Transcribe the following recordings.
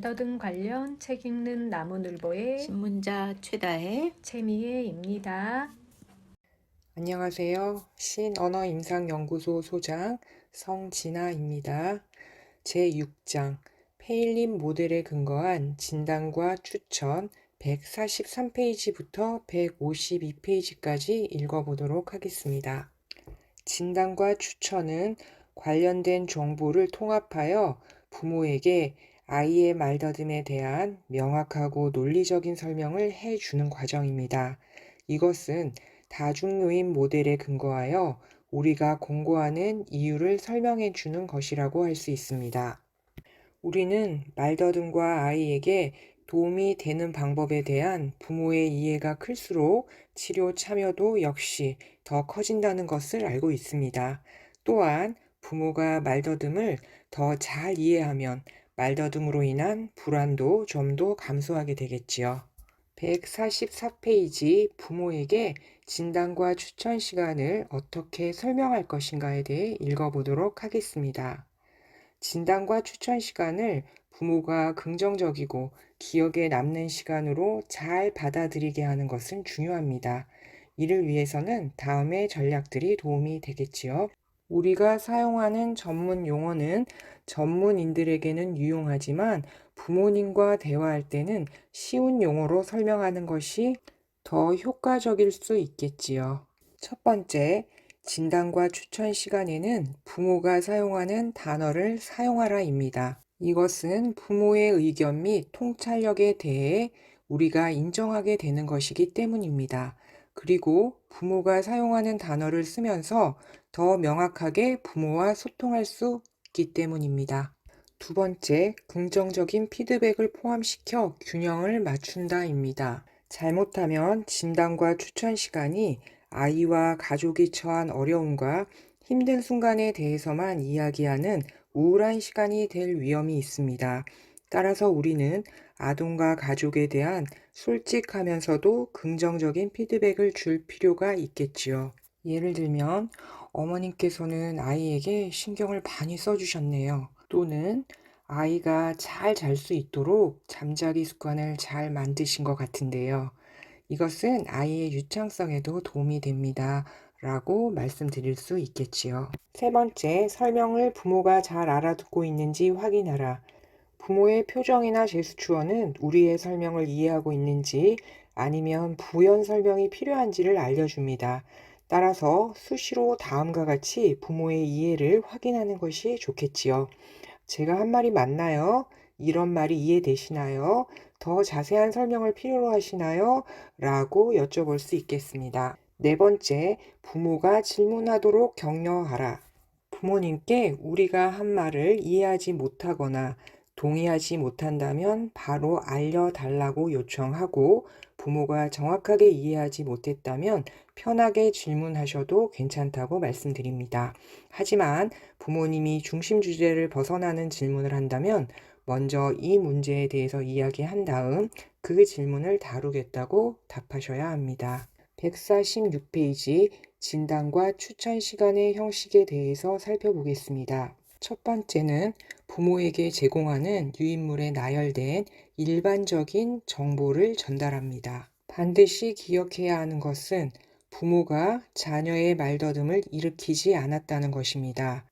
말더듬 관련 책 읽는 나무늘보의 신문자 최다혜 최미애입니다. 안녕하세요. 신언어임상연구소 소장 성진아입니다. 제6장 페일린 모델에 근거한 진단과 추천 143페이지부터 152페이지까지 읽어보도록 하겠습니다. 진단과 추천은 관련된 정보를 통합하여 부모에게 아이의 말더듬에 대한 명확하고 논리적인 설명을 해주는 과정입니다. 이것은 다중요인 모델에 근거하여 우리가 공고하는 이유를 설명해 주는 것이라고 할 수 있습니다. 우리는 말더듬과 아이에게 도움이 되는 방법에 대한 부모의 이해가 클수록 치료 참여도 역시 더 커진다는 것을 알고 있습니다. 또한 부모가 말더듬을 더 잘 이해하면 말더듬으로 인한 불안도 좀 더 감소하게 되겠지요. 144페이지 부모에게 진단과 추천 시간을 어떻게 설명할 것인가에 대해 읽어보도록 하겠습니다. 진단과 추천 시간을 부모가 긍정적이고 기억에 남는 시간으로 잘 받아들이게 하는 것은 중요합니다. 이를 위해서는 다음의 전략들이 도움이 되겠지요. 우리가 사용하는 전문 용어는 전문인들에게는 유용하지만 부모님과 대화할 때는 쉬운 용어로 설명하는 것이 더 효과적일 수 있겠지요. 첫 번째, 진단과 추천 시간에는 부모가 사용하는 단어를 사용하라입니다. 이것은 부모의 의견 및 통찰력에 대해 우리가 인정하게 되는 것이기 때문입니다. 그리고 부모가 사용하는 단어를 쓰면서 더 명확하게 부모와 소통할 수 있기 때문입니다. 두 번째, 긍정적인 피드백을 포함시켜 균형을 맞춘다입니다. 잘못하면 진단과 추천 시간이 아이와 가족이 처한 어려움과 힘든 순간에 대해서만 이야기하는 우울한 시간이 될 위험이 있습니다. 따라서 우리는 아동과 가족에 대한 솔직하면서도 긍정적인 피드백을 줄 필요가 있겠지요. 예를 들면 어머님께서는 아이에게 신경을 많이 써주셨네요. 또는 아이가 잘 잘 수 있도록 잠자기 습관을 잘 만드신 것 같은데요. 이것은 아이의 유창성에도 도움이 됩니다. 라고 말씀드릴 수 있겠지요. 세 번째, 설명을 부모가 잘 알아듣고 있는지 확인하라. 부모의 표정이나 제스처는 우리의 설명을 이해하고 있는지 아니면 부연 설명이 필요한지를 알려줍니다. 따라서 수시로 다음과 같이 부모의 이해를 확인하는 것이 좋겠지요. 제가 한 말이 맞나요? 이런 말이 이해되시나요? 더 자세한 설명을 필요로 하시나요? 라고 여쭤볼 수 있겠습니다. 네 번째, 부모가 질문하도록 격려하라. 부모님께 우리가 한 말을 이해하지 못하거나 동의하지 못한다면 바로 알려달라고 요청하고 부모가 정확하게 이해하지 못했다면 편하게 질문하셔도 괜찮다고 말씀드립니다. 하지만 부모님이 중심 주제를 벗어나는 질문을 한다면 먼저 이 문제에 대해서 이야기한 다음 그 질문을 다루겠다고 답하셔야 합니다. 146페이지 진단과 추천 시간의 형식에 대해서 살펴보겠습니다. 첫 번째는 부모에게 제공하는 유인물에 나열된 일반적인 정보를 전달합니다. 반드시 기억해야 하는 것은 부모가 자녀의 말더듬을 일으키지 않았다는 것입니다.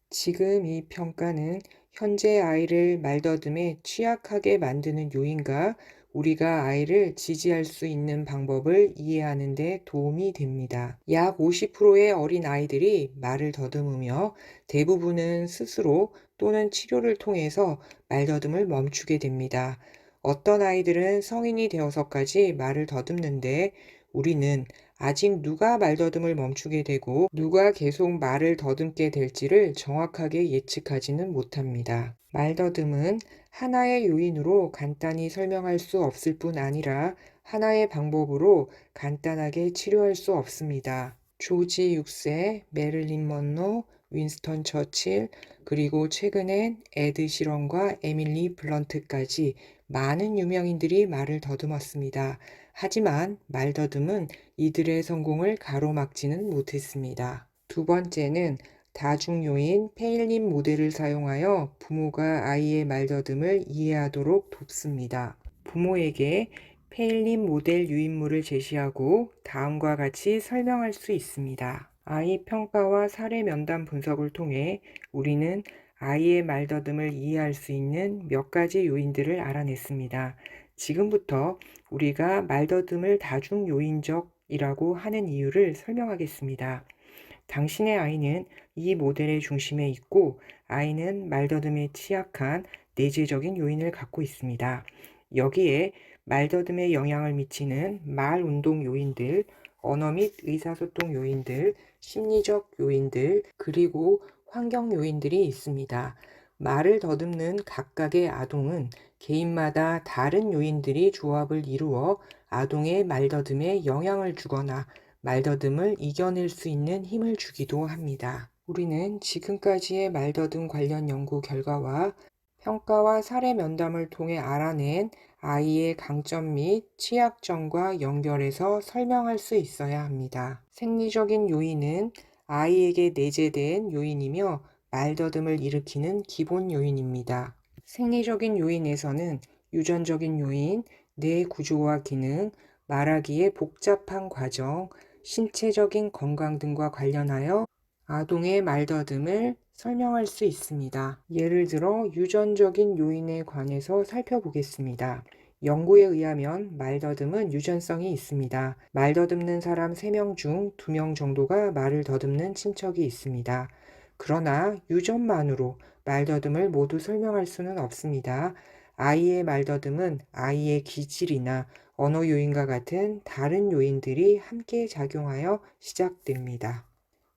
지금 이 평가는 현재 아이를 말더듬에 취약하게 만드는 요인과 우리가 아이를 지지할 수 있는 방법을 이해하는 데 도움이 됩니다. 약 50%의 어린 아이들이 말을 더듬으며 대부분은 스스로 또는 치료를 통해서 말더듬을 멈추게 됩니다. 어떤 아이들은 성인이 되어서까지 말을 더듬는데 우리는 아직 누가 말더듬을 멈추게 되고 누가 계속 말을 더듬게 될지를 정확하게 예측하지는 못합니다. 말더듬은 하나의 요인으로 간단히 설명할 수 없을 뿐 아니라 하나의 방법으로 간단하게 치료할 수 없습니다. 조지 6세, 메릴린 먼로, 윈스턴 처칠, 그리고 최근엔 에드 시런과 에밀리 블런트까지 많은 유명인들이 말을 더듬었습니다. 하지만 말더듬은 이들의 성공을 가로막지는 못했습니다. 두 번째는 다중 요인 페일린 모델을 사용하여 부모가 아이의 말더듬을 이해하도록 돕습니다. 부모에게 페일린 모델 유인물을 제시하고 다음과 같이 설명할 수 있습니다. 아이 평가와 사례 면담 분석을 통해 우리는 아이의 말더듬을 이해할 수 있는 몇 가지 요인들을 알아냈습니다. 지금부터 우리가 말더듬을 다중요인적이라고 하는 이유를 설명하겠습니다. 당신의 아이는 이 모델의 중심에 있고 아이는 말더듬에 취약한 내재적인 요인을 갖고 있습니다. 여기에 말더듬에 영향을 미치는 말운동 요인들, 언어 및 의사소통 요인들, 심리적 요인들, 그리고 환경 요인들이 있습니다. 말을 더듬는 각각의 아동은 개인마다 다른 요인들이 조합을 이루어 아동의 말더듬에 영향을 주거나 말더듬을 이겨낼 수 있는 힘을 주기도 합니다. 우리는 지금까지의 말더듬 관련 연구 결과와 평가와 사례 면담을 통해 알아낸 아이의 강점 및 취약점과 연결해서 설명할 수 있어야 합니다. 생리적인 요인은 아이에게 내재된 요인이며 말더듬을 일으키는 기본 요인입니다. 생리적인 요인에서는 유전적인 요인, 뇌 구조와 기능, 말하기의 복잡한 과정, 신체적인 건강 등과 관련하여 아동의 말더듬을 설명할 수 있습니다. 예를 들어 유전적인 요인에 관해서 살펴보겠습니다. 연구에 의하면 말더듬은 유전성이 있습니다. 말 더듬는 사람 3명 중 2명 정도가 말을 더듬는 친척이 있습니다. 그러나 유전만으로 말더듬을 모두 설명할 수는 없습니다. 아이의 말더듬은 아이의 기질이나 언어 요인과 같은 다른 요인들이 함께 작용하여 시작됩니다.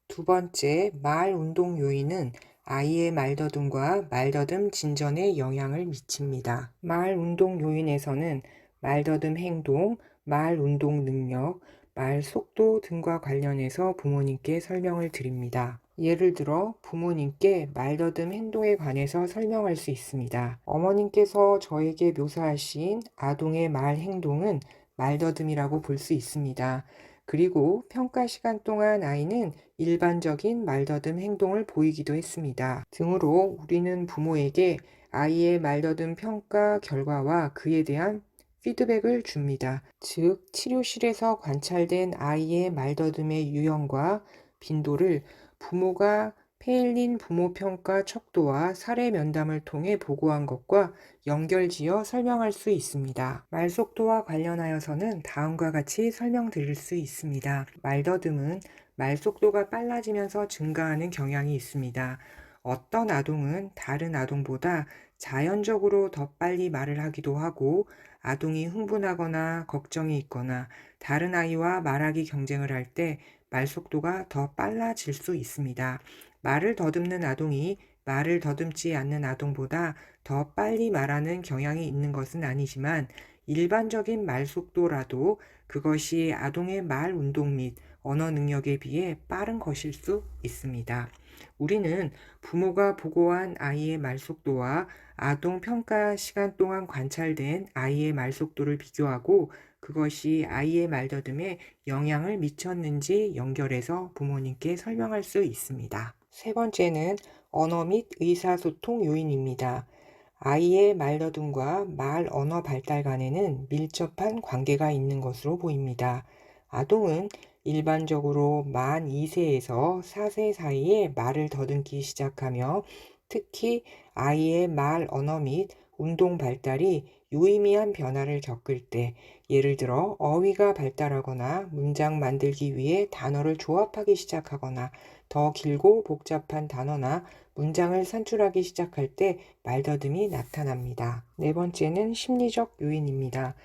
두 번째, 말 운동 요인은 아이의 말더듬과 말더듬 진전에 영향을 미칩니다. 말 운동 요인에서는 말더듬 행동, 말 운동 능력, 말 속도 등과 관련해서 부모님께 설명을 드립니다. 예를 들어 부모님께 말더듬 행동에 관해서 설명할 수 있습니다. 어머님께서 저에게 묘사하신 아동의 말 행동은 말더듬이라고 볼 수 있습니다. 그리고 평가 시간 동안 아이는 일반적인 말더듬 행동을 보이기도 했습니다. 등으로 우리는 부모에게 아이의 말더듬 평가 결과와 그에 대한 피드백을 줍니다. 즉, 치료실에서 관찰된 아이의 말더듬의 유형과 빈도를 부모가 페일린 부모평가 척도와 사례 면담을 통해 보고한 것과 연결지어 설명할 수 있습니다. 말 속도와 관련하여서는 다음과 같이 설명드릴 수 있습니다. 말더듬은 말 속도가 빨라지면서 증가하는 경향이 있습니다. 어떤 아동은 다른 아동보다 자연적으로 더 빨리 말을 하기도 하고 아동이 흥분하거나 걱정이 있거나 다른 아이와 말하기 경쟁을 할 때 말 속도가 더 빨라질 수 있습니다. 말을 더듬는 아동이 말을 더듬지 않는 아동보다 더 빨리 말하는 경향이 있는 것은 아니지만 일반적인 말 속도라도 그것이 아동의 말 운동 및 언어 능력에 비해 빠른 것일 수 있습니다. 우리는 부모가 보고한 아이의 말 속도와 아동 평가 시간 동안 관찰된 아이의 말 속도를 비교하고 그것이 아이의 말더듬에 영향을 미쳤는지 연결해서 부모님께 설명할 수 있습니다. 세 번째는 언어 및 의사소통 요인입니다. 아이의 말더듬과 말 언어 발달 간에는 밀접한 관계가 있는 것으로 보입니다. 아동은 일반적으로 만 2세에서 4세 사이에 말을 더듬기 시작하며 특히 아이의 말 언어 및 운동 발달이 유의미한 변화를 겪을 때, 예를 들어 어휘가 발달하거나 문장 만들기 위해 단어를 조합하기 시작하거나 더 길고 복잡한 단어나 문장을 산출하기 시작할 때 말더듬이 나타납니다. 네 번째는 심리적 요인입니다.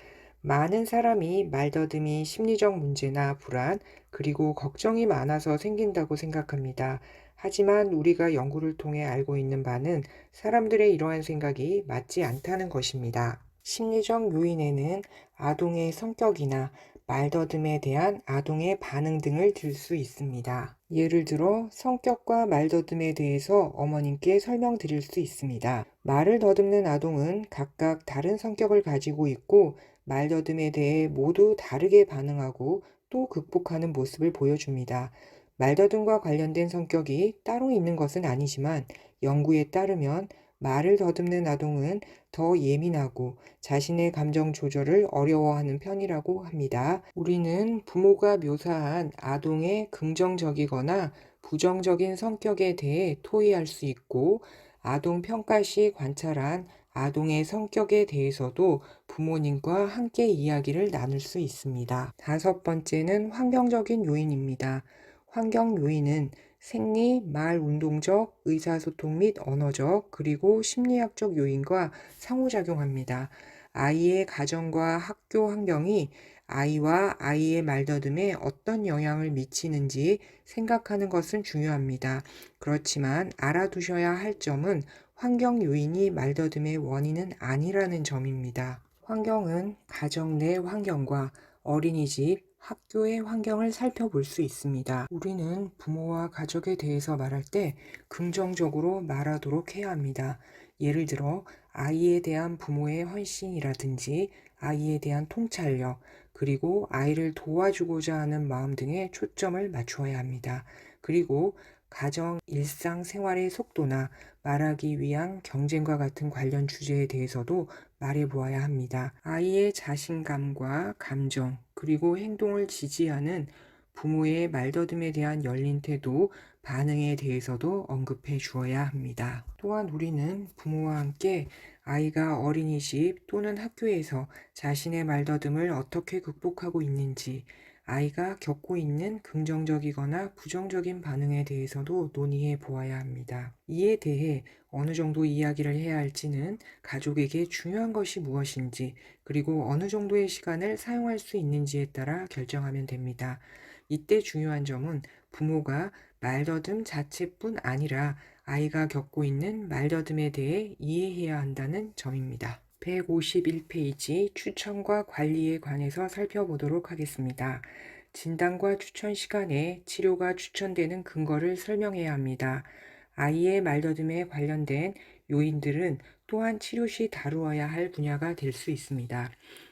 많은 사람이 말더듬이 심리적 문제나 불안, 그리고 걱정이 많아서 생긴다고 생각합니다. 하지만 우리가 연구를 통해 알고 있는 바는 사람들의 이러한 생각이 맞지 않다는 것입니다. 심리적 요인에는 아동의 성격이나 말더듬에 대한 아동의 반응 등을 들 수 있습니다. 예를 들어 성격과 말더듬에 대해서 어머님께 설명드릴 수 있습니다. 말을 더듬는 아동은 각각 다른 성격을 가지고 있고 말더듬에 대해 모두 다르게 반응하고 또 극복하는 모습을 보여줍니다. 말더듬과 관련된 성격이 따로 있는 것은 아니지만 연구에 따르면 말을 더듬는 아동은 더 예민하고 자신의 감정 조절을 어려워하는 편이라고 합니다. 우리는 부모가 묘사한 아동의 긍정적이거나 부정적인 성격에 대해 토의할 수 있고, 아동 평가 시 관찰한 아동의 성격에 대해서도 부모님과 함께 이야기를 나눌 수 있습니다. 다섯 번째는 환경적인 요인입니다. 환경 요인은 생리, 말 운동적, 의사소통 및 언어적, 그리고 심리학적 요인과 상호작용합니다. 아이의 가정과 학교 환경이 아이와 아이의 말더듬에 어떤 영향을 미치는지 생각하는 것은 중요합니다. 그렇지만 알아두셔야 할 점은 환경 요인이 말더듬의 원인은 아니라는 점입니다. 환경은 가정 내 환경과 어린이집, 학교의 환경을 살펴볼 수 있습니다. 우리는 부모와 가족에 대해서 말할 때 긍정적으로 말하도록 해야 합니다. 예를 들어 아이에 대한 부모의 헌신이라든지 아이에 대한 통찰력, 그리고 아이를 도와주고자 하는 마음 등에 초점을 맞추어야 합니다. 그리고 가정, 일상 생활의 속도나 말하기 위한 경쟁과 같은 관련 주제에 대해서도 말해보아야 합니다. 아이의 자신감과 감정, 그리고 행동을 지지하는 부모의 말더듬에 대한 열린 태도, 반응에 대해서도 언급해 주어야 합니다. 또한 우리는 부모와 함께 아이가 어린이집 또는 학교에서 자신의 말더듬을 어떻게 극복하고 있는지, 아이가 겪고 있는 긍정적이거나 부정적인 반응에 대해서도 논의해 보아야 합니다. 이에 대해 어느 정도 이야기를 해야 할지는 가족에게 중요한 것이 무엇인지, 그리고 어느 정도의 시간을 사용할 수 있는지에 따라 결정하면 됩니다. 이때 중요한 점은 부모가 말더듬 자체뿐 아니라 아이가 겪고 있는 말더듬에 대해 이해해야 한다는 점입니다. 151페이지 추천과 관리에 관해서 살펴보도록 하겠습니다. 진단과 추천 시간에 치료가 추천되는 근거를 설명해야 합니다. 아이의 말더듬에 관련된 요인들은 또한 치료 시 다루어야 할 분야가 될 수 있습니다.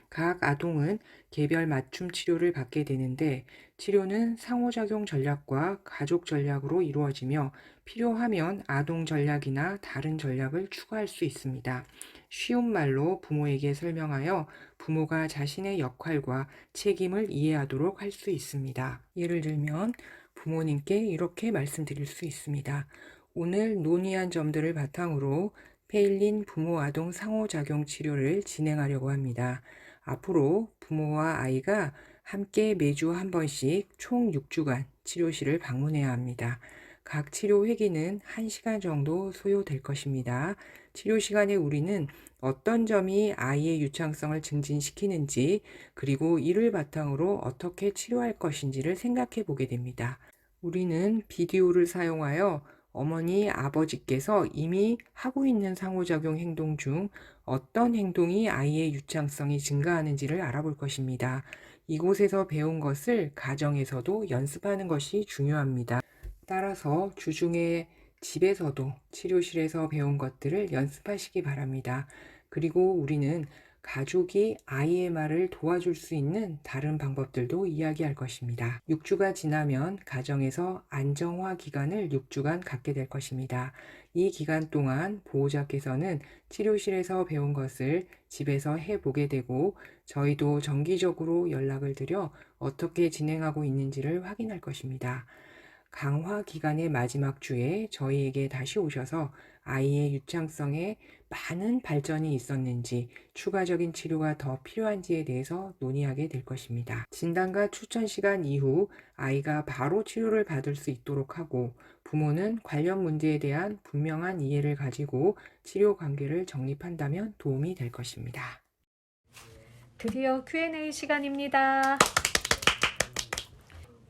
각 아동은 개별 맞춤 치료를 받게 되는데, 치료는 상호작용 전략과 가족 전략으로 이루어지며 필요하면 아동 전략이나 다른 전략을 추가할 수 있습니다. 쉬운 말로 부모에게 설명하여 부모가 자신의 역할과 책임을 이해하도록 할 수 있습니다. 예를 들면 부모님께 이렇게 말씀드릴 수 있습니다. 오늘 논의한 점들을 바탕으로 페일린 부모-아동 상호작용 치료를 진행하려고 합니다. 앞으로 부모와 아이가 함께 매주 한 번씩 총 6주간 치료실을 방문해야 합니다. 각 치료 회기는 1시간 정도 소요될 것입니다. 치료 시간에 우리는 어떤 점이 아이의 유창성을 증진시키는지, 그리고 이를 바탕으로 어떻게 치료할 것인지를 생각해 보게 됩니다. 우리는 비디오를 사용하여 어머니, 아버지께서 이미 하고 있는 상호작용 행동 중 어떤 행동이 아이의 유창성이 증가하는지를 알아볼 것입니다. 이곳에서 배운 것을 가정에서도 연습하는 것이 중요합니다. 따라서 주중에 집에서도 치료실에서 배운 것들을 연습하시기 바랍니다. 그리고 우리는 가족이 아이의 말을 도와줄 수 있는 다른 방법들도 이야기할 것입니다. 6주가 지나면 가정에서 안정화 기간을 6주간 갖게 될 것입니다. 이 기간 동안 보호자께서는 치료실에서 배운 것을 집에서 해보게 되고, 저희도 정기적으로 연락을 드려 어떻게 진행하고 있는지를 확인할 것입니다. 강화 기간의 마지막 주에 저희에게 다시 오셔서 아이의 유창성에 많은 발전이 있었는지, 추가적인 치료가 더 필요한지에 대해서 논의하게 될 것입니다. 진단과 추천 시간 이후 아이가 바로 치료를 받을 수 있도록 하고, 부모는 관련 문제에 대한 분명한 이해를 가지고 치료 관계를 정립한다면 도움이 될 것입니다. 드디어 Q&A 시간입니다.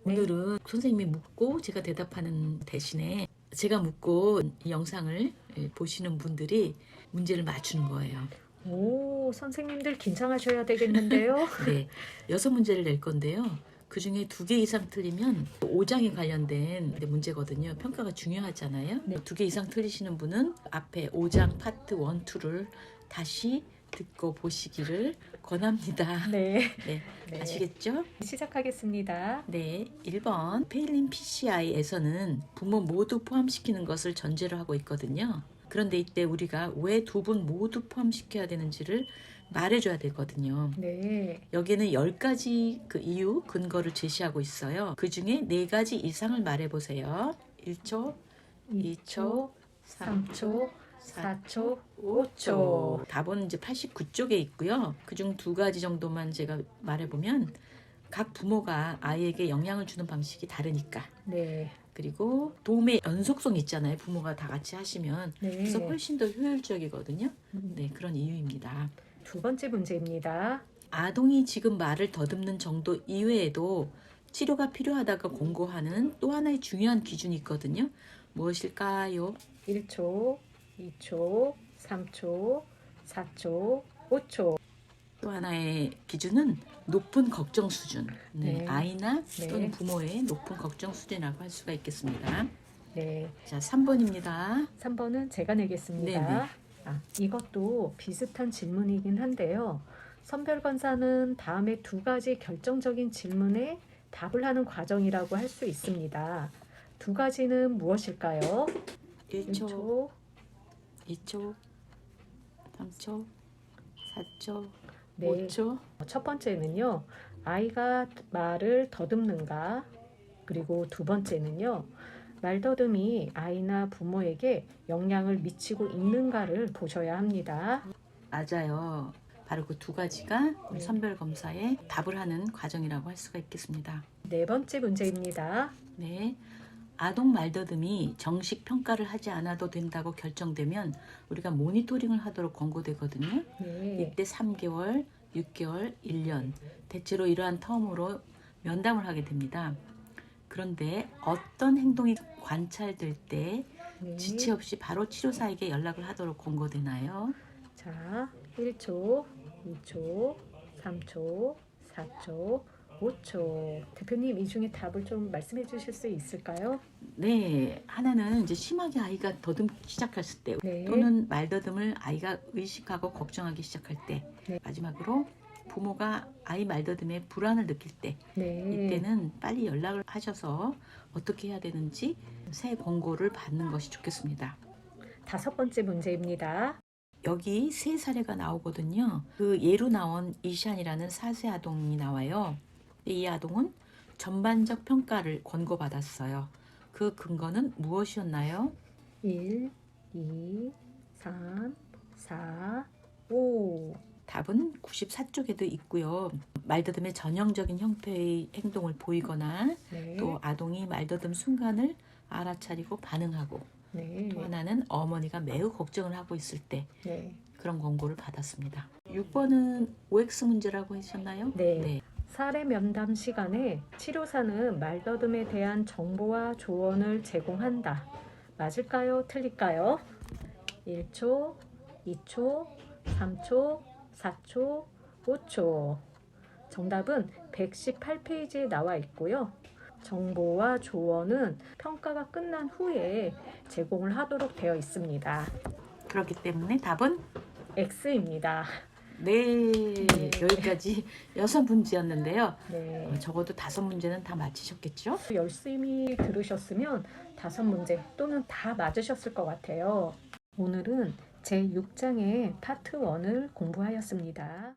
오늘은 선생님이 묻고 제가 대답하는 대신에 제가 묻고 이 영상을 보시는 분들이 문제를 맞추는 거예요. 오, 선생님들 긴장하셔야 되겠는데요. 네, 6문제를 낼 건데요. 그 중에 2개 이상 틀리면 5장에 관련된 문제거든요. 평가가 중요하잖아요. 네. 2개 이상 틀리시는 분은 앞에 5장 파트 1, 2를 다시 듣고 보시기를 권합니다. 네. 네, 네. 아시겠죠? 시작하겠습니다. 네, 1번 페일린 PCI에서는 부모 모두 포함시키는 것을 전제로 하고 있거든요. 그런데 이때 우리가 왜 두 분 모두 포함시켜야 되는지를 말해줘야 되거든요. 네. 여기는 10가지 그 이유, 근거를 제시하고 있어요. 그 중에 4가지 이상을 말해보세요. 1초, 2초, 3초, 4초, 5초. 답은 이제 89쪽에 있고요. 그중 2가지 정도만 제가 말해보면 각 부모가 아이에게 영향을 주는 방식이 다르니까. 네. 그리고 도움의 연속성이 있잖아요. 부모가 다 같이 하시면. 네. 그래서 훨씬 더 효율적이거든요. 네, 그런 이유입니다. 두 번째 문제입니다. 아동이 지금 말을 더듬는 정도 이외에도 치료가 필요하다고 권고하는 또 하나의 중요한 기준이 있거든요. 무엇일까요? 1초, 2초, 3초, 4초, 5초. 또 하나의 기준은 높은 걱정 수준. 네, 네. 아이나 네. 또는 부모의 높은 걱정 수준이라고 할 수가 있겠습니다. 네. 자, 3번입니다. 3번은 제가 내겠습니다. 네네. 이것도 비슷한 질문이긴 한데요. 선별검사는 다음에 2가지 결정적인 질문에 답을 하는 과정이라고 할 수 있습니다. 2가지는 무엇일까요? 1초, 2초, 3초, 4초, 네. 5초. 첫 번째는요. 아이가 말을 더듬는가? 그리고 두 번째는요. 말더듬이 아이나 부모에게 영향을 미치고 있는가를 보셔야 합니다. 맞아요. 바로 그 2가지가 네. 선별검사에 답을 하는 과정이라고 할 수가 있겠습니다. 네 번째 문제입니다. 네. 아동 말더듬이 정식 평가를 하지 않아도 된다고 결정되면 우리가 모니터링을 하도록 권고되거든요. 네. 이때 3개월, 6개월, 1년 대체로 이러한 텀으로 면담을 하게 됩니다. 그런데 어떤 행동이 관찰될 때 네. 지체 없이 바로 치료사에게 연락을 하도록 권고되나요? 자, 1초, 2초, 3초, 4초, 5초. 대표님, 이 중에 답을 좀 말씀해 주실 수 있을까요? 네, 하나는 이제 심하게 아이가 더듬기 시작했을 때 네. 또는 말더듬을 아이가 의식하고 걱정하기 시작할 때 네. 마지막으로 부모가 아이 말더듬에 불안을 느낄 때 네. 이때는 빨리 연락을 하셔서 어떻게 해야 되는지 새 권고를 받는 것이 좋겠습니다. 5번째 문제입니다. 여기 세 사례가 나오거든요. 그 예로 나온 이샨이라는 4세 아동이 나와요. 이 아동은 전반적 평가를 권고받았어요. 그 근거는 무엇이었나요? 1, 2, 3, 4, 5. 답은 94쪽에도 있고요. 말더듬의 전형적인 형태의 행동을 보이거나 네. 또 아동이 말더듬 순간을 알아차리고 반응하고 네. 또 하나는 어머니가 매우 걱정을 하고 있을 때 네. 그런 권고를 받았습니다. 6번은 OX 문제라고 하셨나요? 네. 사례 면담 시간에 치료사는 말더듬에 대한 정보와 조언을 제공한다. 맞을까요? 틀릴까요? 1초, 2초, 3초, 4초, 5초. 정답은 118페이지에 나와 있고요. 정보와 조언은 평가가 끝난 후에 제공을 하도록 되어 있습니다. 그렇기 때문에 답은 X입니다. 네, 여기까지 6문제였는데요. 네. 적어도 5문제는 다 맞히셨겠죠? 열심히 들으셨으면 5문제 또는 다 맞으셨을 것 같아요. 오늘은 제6장의 파트 1을 공부하였습니다.